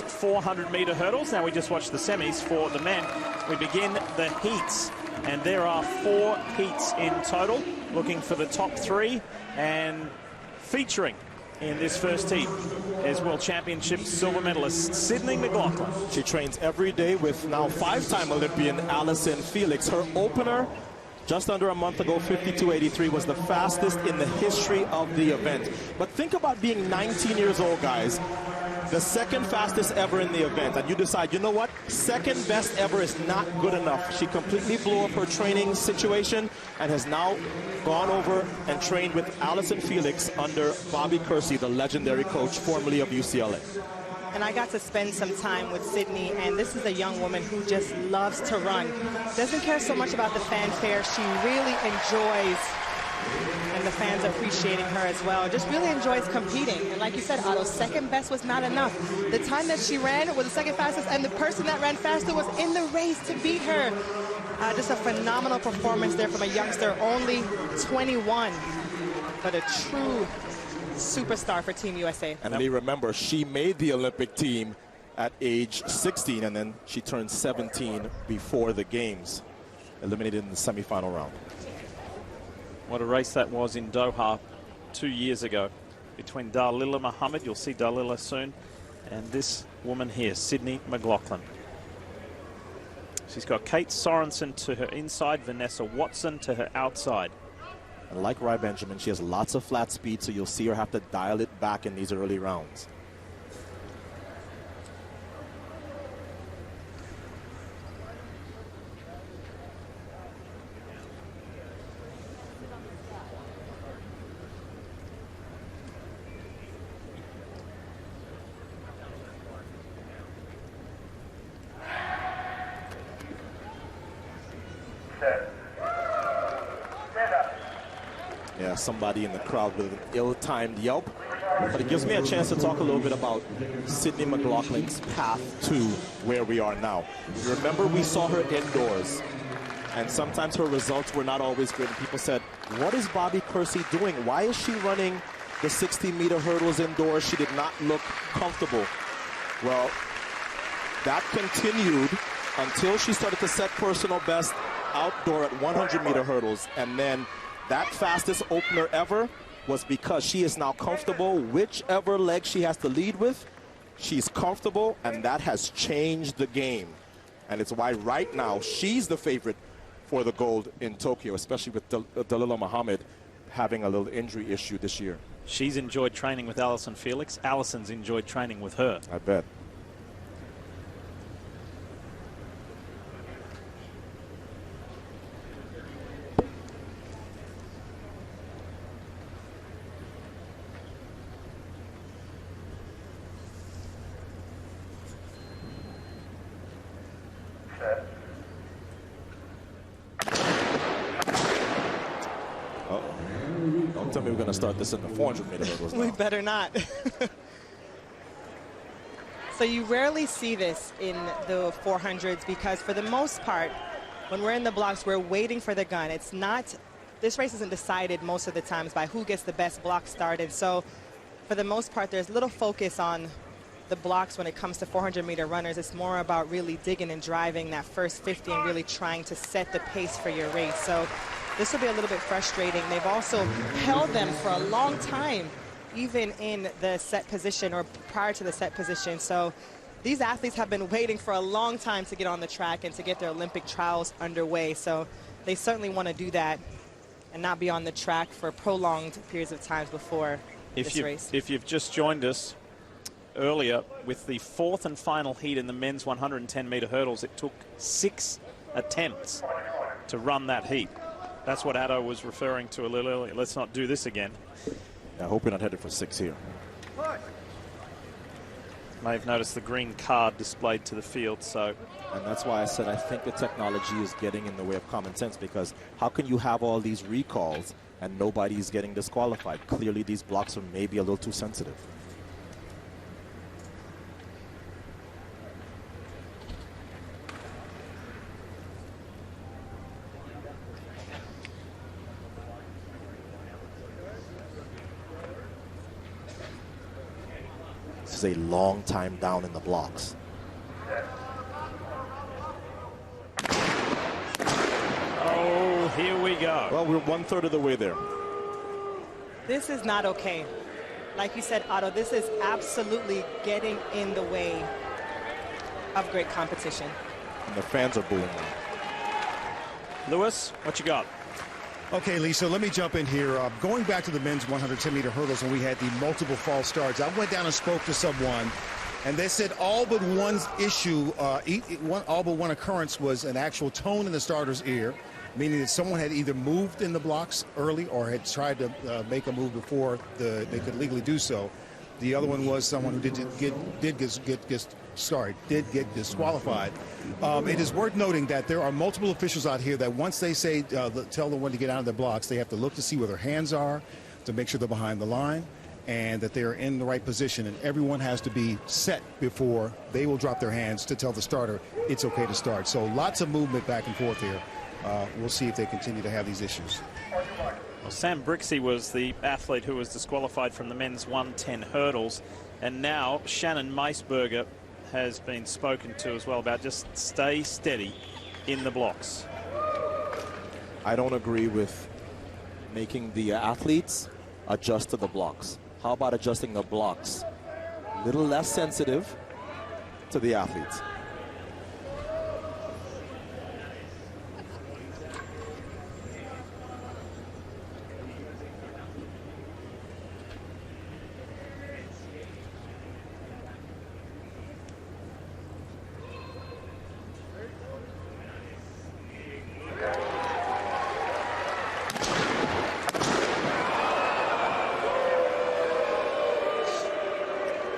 women's 400-meter hurdles. Now we just watched the semis for the men. We begin the heats, and there are 4 heats in total, looking for the top 3, and featuring in this first heat is World Championship silver medalist Sydney McLaughlin. She trains every day with now 5-time Olympian Allyson Felix. Her opener just under a month ago, 52.83, was the fastest in the history of the event. But think about being 19 years old, guys. The second fastest ever in the event, and you decide, you know what, second best ever is not good enough. She completely blew up her training situation and has now gone over and trained with Allyson Felix under Bobby Kersee, the legendary coach formerly of UCLA. And I got to spend some time with Sydney, and this is a young woman who just loves to run. Doesn't care so much about the fanfare. She really enjoys, and the fans appreciating her as well. Just really enjoys competing. And like you said, Otto, second best was not enough. The time that she ran was the second fastest, and the person that ran faster was in the race to beat her. Just a phenomenal performance there from a youngster, only 21, but a true superstar for Team USA. And we remember, she made the Olympic team at age 16, and then she turned 17 before the games, eliminated in the semifinal round. What a race that was in Doha 2 years ago between Dalila Muhammad, you'll see Dalila soon, and this woman here, Sydney McLaughlin. She's got Kate Sorensen to her inside, Vanessa Watson to her outside. And like Rai Benjamin, she has lots of flat speed, so you'll see her have to dial it back in these early rounds. Yeah, somebody in the crowd with an ill-timed yelp. But it gives me a chance to talk a little bit about Sydney McLaughlin's path to where we are now. You remember, we saw her indoors, and sometimes her results were not always good. And people said, what is Bobby Kersee doing? Why is she running the 60-meter hurdles indoors? She did not look comfortable. Well, that continued until she started to set personal best outdoor at 100-meter hurdles, and then that fastest opener ever was because she is now comfortable. Whichever leg she has to lead with, she's comfortable, and that has changed the game. And it's why right now she's the favorite for the gold in Tokyo, especially with Dalila Muhammad having a little injury issue this year. She's enjoyed training with Allyson Felix. Allison's enjoyed training with her. I bet. Don't tell me we're going to start this in the 400-meter hurdles now. We better not. So you rarely see this in the 400s because for the most part, when we're in the blocks, we're waiting for the gun. It's not, this race isn't decided most of the times by who gets the best block started. So for the most part, there's little focus on the blocks when it comes to 400-meter runners. It's more about really digging and driving that first 50 and really trying to set the pace for your race. So this will be a little bit frustrating. They've also held them for a long time, even in the set position or prior to the set position. So these athletes have been waiting for a long time to get on the track and to get their Olympic trials underway. So they certainly want to do that and not be on the track for prolonged periods of time before this race. If you've just joined us earlier with the 4th and final heat in the men's 110-meter hurdles, it took 6 attempts to run that heat. That's what Addo was referring to a little earlier. Let's not do this again. I hope we're not headed for 6 here. May have noticed the green card displayed to the field, so. And that's why I said I think the technology is getting in the way of common sense, because how can you have all these recalls and nobody's getting disqualified? Clearly these blocks are maybe a little too sensitive. is a long time down in the blocks. Oh, here we go. Well, we're 1/3 of the way there. This is not okay. Like you said, Otto, this is absolutely getting in the way of great competition. And the fans are booing now. Lewis, what you got? Okay, Lisa, let me jump in here. Going back to the men's 110-meter hurdles when we had the multiple false starts, I went down and spoke to someone, and they said all but one issue, all but one occurrence was an actual tone in the starter's ear, meaning that someone had either moved in the blocks early or had tried to make a move before they could legally do so. The other one was someone who did get disqualified. It is worth noting that there are multiple officials out here that once they say tell the one to get out of their blocks, they have to look to see where their hands are to make sure they're behind the line and that they are in the right position. And everyone has to be set before they will drop their hands to tell the starter it's okay to start. So lots of movement back and forth here. We'll see if they continue to have these issues. Well, Sam Brixey was the athlete who was disqualified from the men's 110 hurdles, and now Shannon Meisberger has been spoken to as well about just stay steady in the blocks. I don't agree with making the athletes adjust to the blocks. How about adjusting the blocks a little less sensitive to the athletes?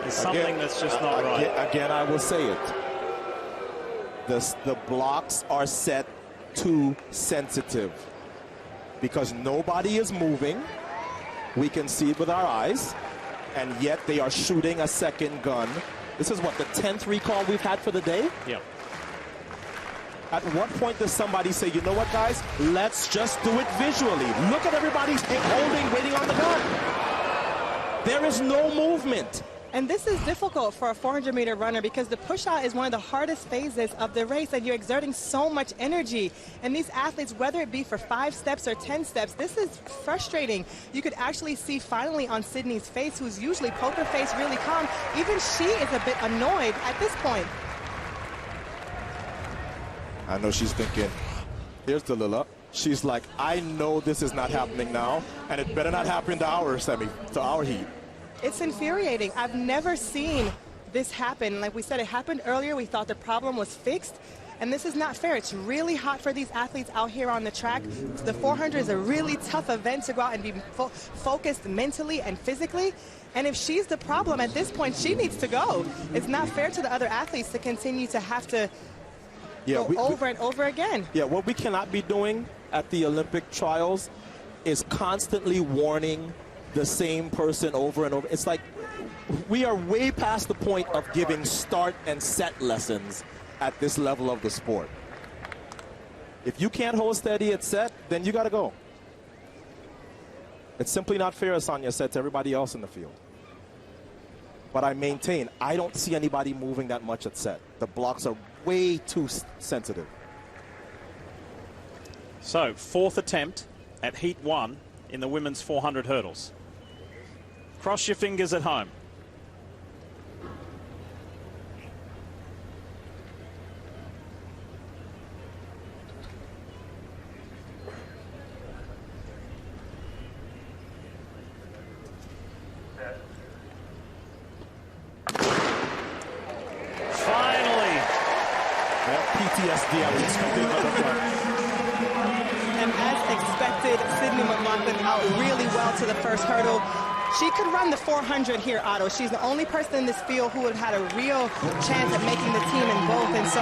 Something that's just not right. Again, I will say it. The blocks are set too sensitive because nobody is moving. We can see it with our eyes, and yet they are shooting a second gun. This is what, the 10th recall we've had for the day? Yep. At what point does somebody say, you know what, guys, let's just do it visually. Look at everybody holding, waiting on the gun. There is no movement. And this is difficult for a 400-meter runner because the push-out is one of the hardest phases of the race, and you're exerting so much energy. And these athletes, whether it be for 5 steps or 10 steps, this is frustrating. You could actually see finally on Sydney's face, who's usually poker face, really calm, even she is a bit annoyed at this point. I know she's thinking, here's Dalilah. She's like, I know this is not happening now, and it better not happen to our heat. It's infuriating. I've never seen this happen. Like we said, it happened earlier. We thought the problem was fixed, and this is not fair. It's really hot for these athletes out here on the track. The 400 is a really tough event to go out and be focused mentally and physically. And if she's the problem at this point, she needs to go. It's not fair to the other athletes to continue to have to go over and over again. Yeah, what we cannot be doing at the Olympic trials is constantly warning the same person over and over. It's like we are way past the point of giving start and set lessons at this level of the sport. If you can't hold steady at set, then you got to go. It's simply not fair, as Sonia said, to everybody else in the field. But I maintain, I don't see anybody moving that much at set. The blocks are way too sensitive. So, 4th attempt at Heat 1 in the women's 400 hurdles. Cross your fingers at home. Finally. PTSD, I was expecting another run. And as expected, Sydney McLaughlin out really well to the first hurdle. She could run the 400 here, Otto. She's the only person in this field who would have had a real chance at making the team in both. And so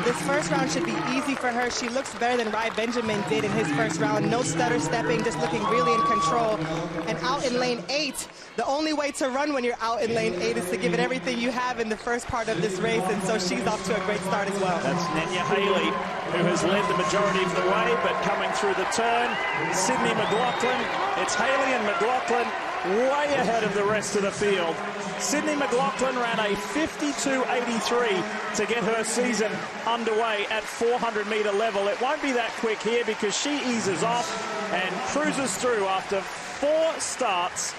this first round should be easy for her. She looks better than Rai Benjamin did in his first round. No stutter stepping, just looking really in control. And out in lane 8, the only way to run when you're out in lane 8 is to give it everything you have in the first part of this race. And so she's off to a great start as well. That's Nenya Haley, who has led the majority of the way, but coming through the turn, Sydney McLaughlin. It's Haley and McLaughlin way ahead of the rest of the field. Sydney McLaughlin ran a 52.83 to get her season underway at 400-meter level. It won't be that quick here because she eases off and cruises through after 4 starts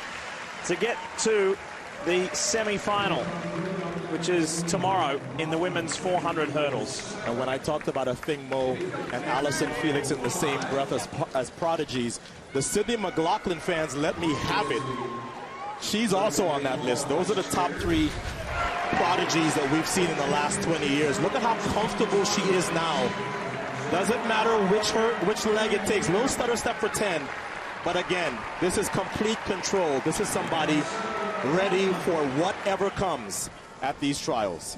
to get to the semi-final, which is tomorrow in the women's 400 hurdles. And when I talked about Athing Mu and Allyson Felix in the same breath as prodigies, the Sydney McLaughlin fans let me have it. She's also on that list. Those are the top 3 prodigies that we've seen in the last 20 years. Look at how comfortable she is now. Doesn't matter which leg it takes. Little stutter step for 10. But again, this is complete control. This is somebody ready for whatever comes at these trials.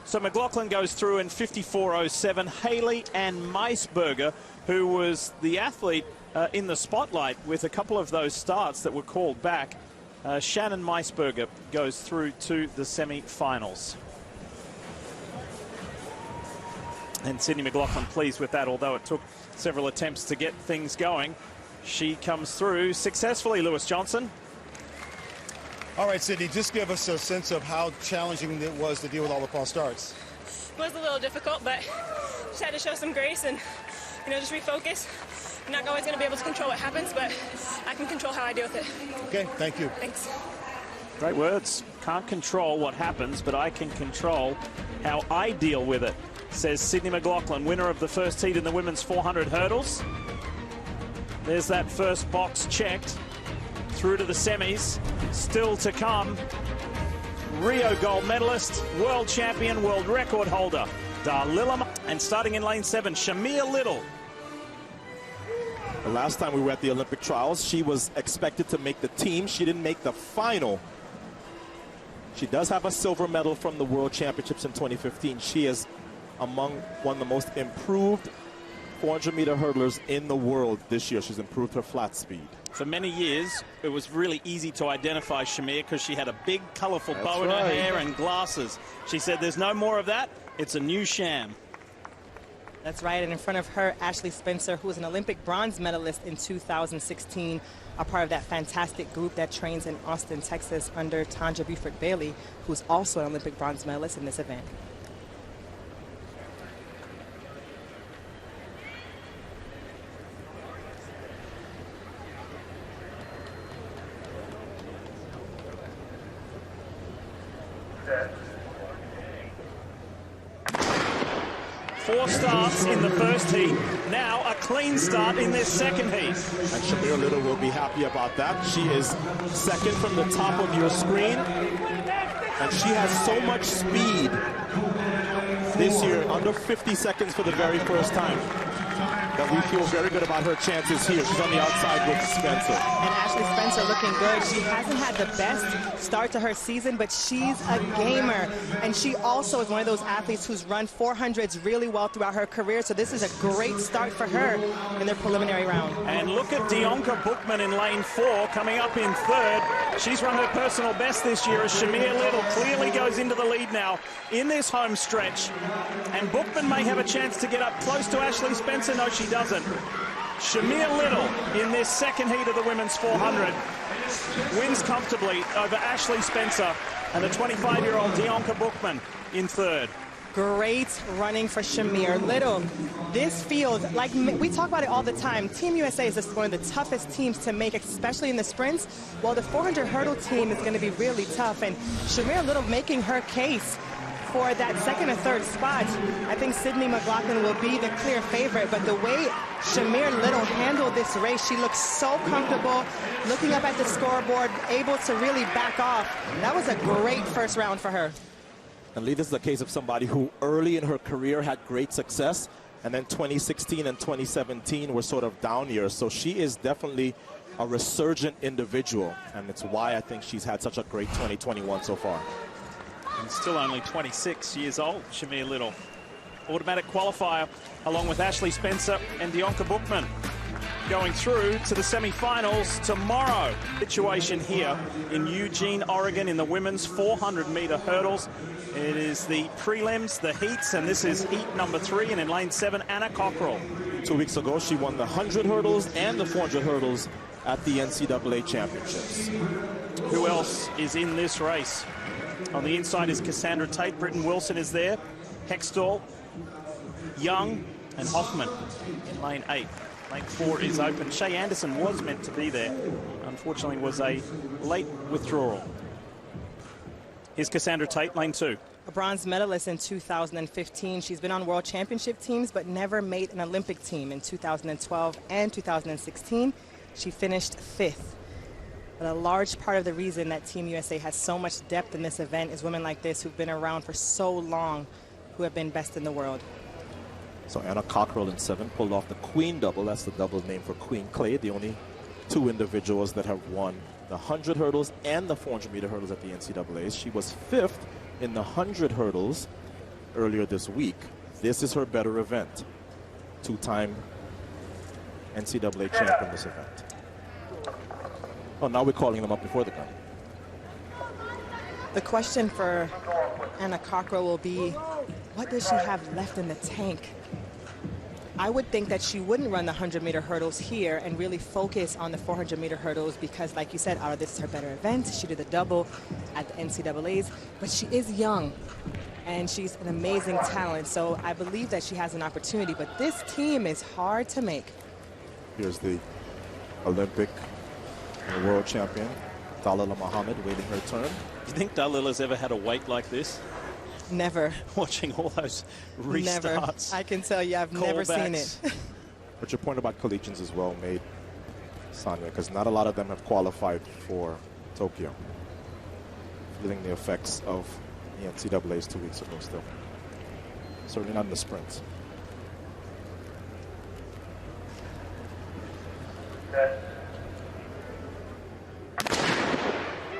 So McLaughlin goes through in 54.07. Haley Ann Meisberger, who was the athlete in the spotlight with a couple of those starts that were called back. Shannon Meisberger goes through to the semi-finals. And Sydney McLaughlin pleased with that, although it took several attempts to get things going. She comes through successfully, Lewis Johnson. All right, Sydney, just give us a sense of how challenging it was to deal with all the false starts. It was a little difficult, but just had to show some grace and, just refocus. I'm not always going to be able to control what happens, but I can control how I deal with it. Okay, thank you. Thanks. Great words. Can't control what happens, but I can control how I deal with it, says Sydney McLaughlin, winner of the first heat in the women's 400 hurdles. There's that first box checked. Through to the semis. Still to come. Rio gold medalist, world champion, world record holder, Dalila. And starting in lane 7, Shamir Little. The last time we were at the Olympic trials, she was expected to make the team. She didn't make the final. She does have a silver medal from the World Championships in 2015. She is among one of the most improved 400-meter hurdlers in the world this year. She's improved her flat speed. For many years, it was really easy to identify Shamir because she had a big, colorful bow in her hair and glasses. She said, there's no more of that. It's a new sham. That's right, and in front of her, Ashley Spencer, who was an Olympic bronze medalist in 2016, a part of that fantastic group that trains in Austin, Texas, under Tanja Buford Bailey, who's also an Olympic bronze medalist in this event. Four starts in the first heat. Now a clean start in this second heat. And Shamir Little will be happy about that. She is second from the top of your screen. And she has so much speed this year, under 50 seconds for the very first time, that we feel very good about her chances here. She's on the outside with Spencer. And Ashley Spencer looking good. She hasn't had the best start to her season, but she's a gamer. And she also is one of those athletes who's run 400s really well throughout her career. So this is a great start for her in their preliminary round. And look at Dionka Bookman in lane 4, coming up in third. She's run her personal best this year as Shamir Little clearly goes into the lead now in this home stretch. And Bookman may have a chance to get up close to Ashley Spencer. No, she doesn't. Shamir Little in this second heat of the women's 400 wins comfortably over Ashley Spencer and the 25-year-old Dionka Bookman in third. Great running for Shamir Little. This field, like we talk about it all the time, Team USA is just one of the toughest teams to make, especially in the sprints. Well, the 400 hurdle team is going to be really tough, and Shamir Little making her case for that second or third spot. I think Sydney McLaughlin will be the clear favorite, but the way Shamir Little handled this race, she looks so comfortable, looking up at the scoreboard, able to really back off. That was a great first round for her. And Lee, this is a case of somebody who early in her career had great success, and then 2016 and 2017 were sort of down years. So she is definitely a resurgent individual, and it's why I think she's had such a great 2021 so far. And still only 26 years old, Shamir Little. Automatic qualifier along with Ashley Spencer and Dionka Bookman. Going through to the semi-finals tomorrow. Situation here in Eugene, Oregon in the women's 400-meter hurdles. It is the prelims, the heats, and this is heat number 3. And in lane 7, Anna Cockrell. 2 weeks ago, she won the 100 hurdles and the 400 hurdles at the NCAA Championships. Who else is in this race? On the inside is Cassandra Tate. Britton Wilson is there. Hextall, Young, and Hoffman in lane 8. Lane 4 is open. Shea Anderson was meant to be there. Unfortunately, was a late withdrawal. Here's Cassandra Tate, lane 2. A bronze medalist in 2015. She's been on world championship teams, but never made an Olympic team. In 2012 and 2016, she finished 5th. But a large part of the reason that Team USA has so much depth in this event is women like this who've been around for so long, who have been best in the world. So Anna Cockrell in 7 pulled off the Queen double. That's the double name for Queen Clay, the only 2 individuals that have won the 100 hurdles and the 400-meter hurdles at the NCAAs. She was 5th in the 100 hurdles earlier this week. This is her better event. 2-time NCAA champion this event. Oh, now we're calling them up before the gun. The question for Anna Cockrell will be, what does she have left in the tank? I would think that she wouldn't run the 100-meter hurdles here and really focus on the 400-meter hurdles because, like you said, this is her better event. She did the double at the NCAAs, but she is young, and she's an amazing talent. So I believe that she has an opportunity, but this team is hard to make. Here's the Olympic and world champion, Dalila Muhammad, waiting her turn. Do you think Dalila's ever had a wait like this? Never. Watching all those restarts. Never. I can tell you, I've never seen it. But your point about collegians as well made, Sonia, because not a lot of them have qualified for Tokyo. Feeling the effects of the NCAAs 2 weeks ago still. Certainly not in the sprints.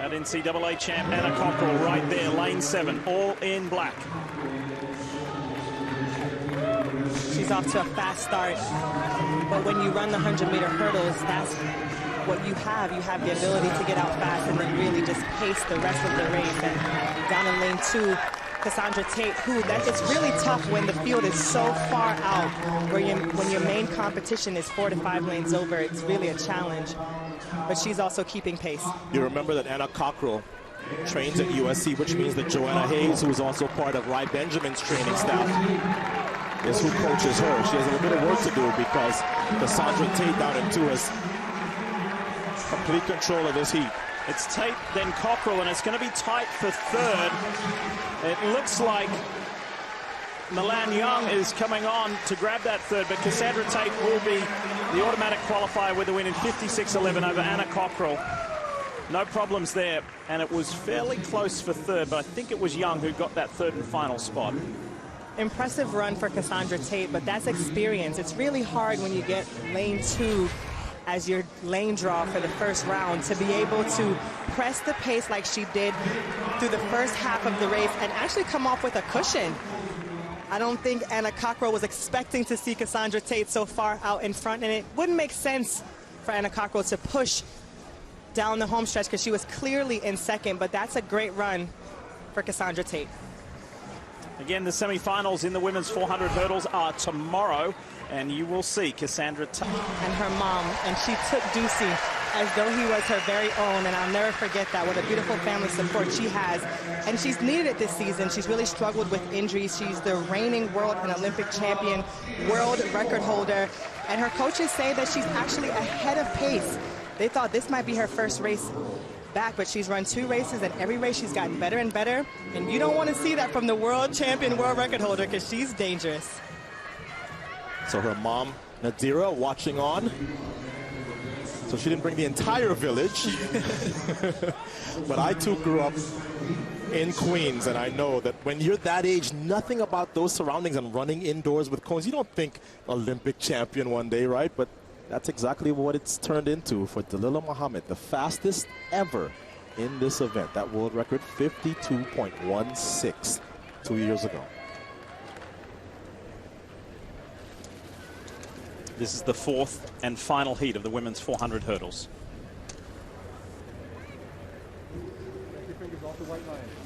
At NCAA champ Anna Cockrell right there, lane 7, all in black. She's off to a fast start, but when you run the 100-meter hurdles, that's what you have. You have the ability to get out fast and then really just pace the rest of the race. And down in lane 2, Cassandra Tate, it's really tough when the field is so far out, when your main competition is 4 to 5 lanes over. It's really a challenge, but she's also keeping pace. You remember that Anna Cockrell trains at USC, which means that Joanna Hayes, who is also part of Rai Benjamin's training staff, is who coaches her. She has a little bit of work to do because Cassandra Tate down in 2 has complete control of this heat. It's Tate, then Cockrell, and it's going to be tight for 3rd. It looks like Milan Young is coming on to grab that 3rd, but Cassandra Tate will be the automatic qualifier with a win in 56.11 over Anna Cockrell. No problems there, and it was fairly close for 3rd, but I think it was Young who got that 3rd and final spot. Impressive run for Cassandra Tate, but that's experience. It's really hard when you get lane 2 as your lane draw for the first round to be able to press the pace like she did through the first half of the race and actually come off with a cushion. I don't think Anna Cockrell was expecting to see Cassandra Tate so far out in front, and it wouldn't make sense for Anna Cockrell to push down the home stretch because she was clearly in 2nd, but that's a great run for Cassandra Tate. Again, the semifinals in the women's 400 hurdles are tomorrow, and you will see Cassandra Tate and her mom, and she took Ducey as though he was her very own, and I'll never forget that. What a beautiful family support she has, and she's needed it this season. She's really struggled with injuries. She's the reigning world and Olympic champion, world record holder, and her coaches say that she's actually ahead of pace. They thought this might be her first race back, but she's run 2 races, and every race she's gotten better and better, and you don't want to see that from the world champion, world record holder, because she's dangerous. So her mom, Nadira, watching on. So she didn't bring the entire village. But I, too, grew up in Queens, and I know that when you're that age, nothing about those surroundings and running indoors with cones, you don't think Olympic champion one day, right? But that's exactly what it's turned into for Dalila Muhammad, the fastest ever in this event. That world record, 52.16 2 years ago. This is the 4th and final heat of the women's 400 hurdles.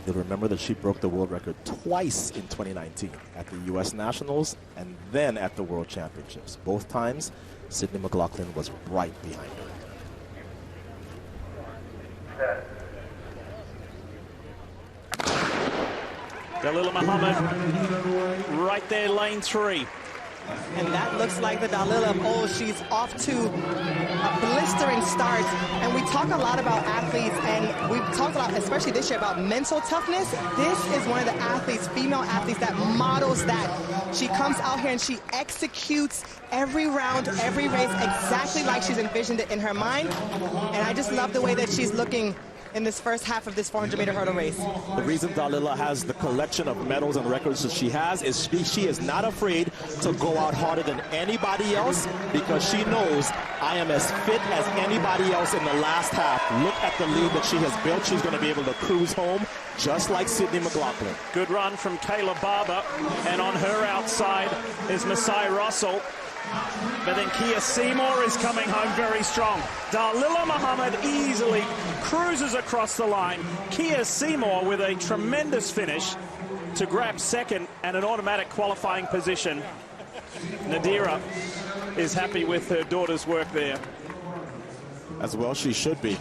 You'll remember that she broke the world record twice in 2019 at the U.S. Nationals and then at the World Championships. Both times, Sydney McLaughlin was right behind her. Dalila Muhammad right there, lane 3. And that looks like the Dalila of old. She's off to a blistering start. And we talk a lot about athletes, and we've talked a lot, especially this year, about mental toughness. This is one of the athletes, female athletes, that models that. She comes out here and she executes every round, every race, exactly like she's envisioned it in her mind. And I just love the way that she's looking in this first half of this 400-meter hurdle race. The reason Dalila has the collection of medals and records that she has is she is not afraid to go out harder than anybody else, because she knows I am as fit as anybody else in the last half. Look at the lead that she has built. She's going to be able to cruise home just like Sydney McLaughlin. Good run from Kayla Barber, and on her outside is Masai Russell. But then Kia Seymour is coming home very strong. Dalila Muhammad easily cruises across the line. Kia Seymour with a tremendous finish to grab second and an automatic qualifying position. Nadira is happy with her daughter's work there. As well she should be.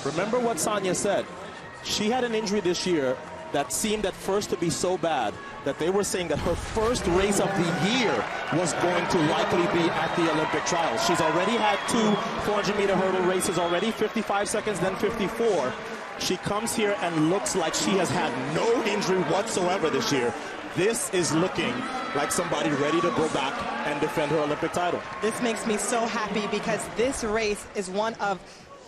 Remember what Sonia said. She had an injury this year that seemed at first to be so bad that they were saying that her first race of the year was going to likely be at the Olympic trials. She's already had 2 400-meter hurdle races already, 55 seconds, then 54. She comes here and looks like she has had no injury whatsoever this year. This is looking like somebody ready to go back and defend her Olympic title. This makes me so happy, because this race is one of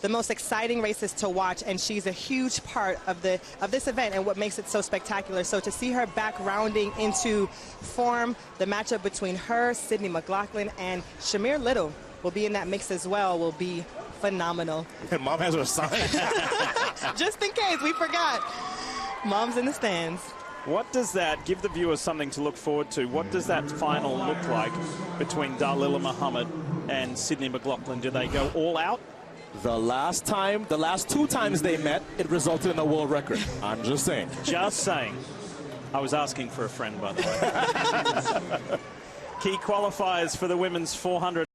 the most exciting races to watch, and she's a huge part of this event and what makes it so spectacular. So to see her back rounding into form, the matchup between her, Sydney McLaughlin, and Shamir Little will be in that mix as well, will be phenomenal. And Mom has her sign. Just in case we forgot. Mom's in the stands. What does that give the viewers something to look forward to? What does that final look like between Dalila Muhammad and Sydney McLaughlin? Do they go all out? The last 2 times they met, it resulted in a world record. I'm just saying. Just saying. I was asking for a friend, by the way. Key qualifiers for the women's 400.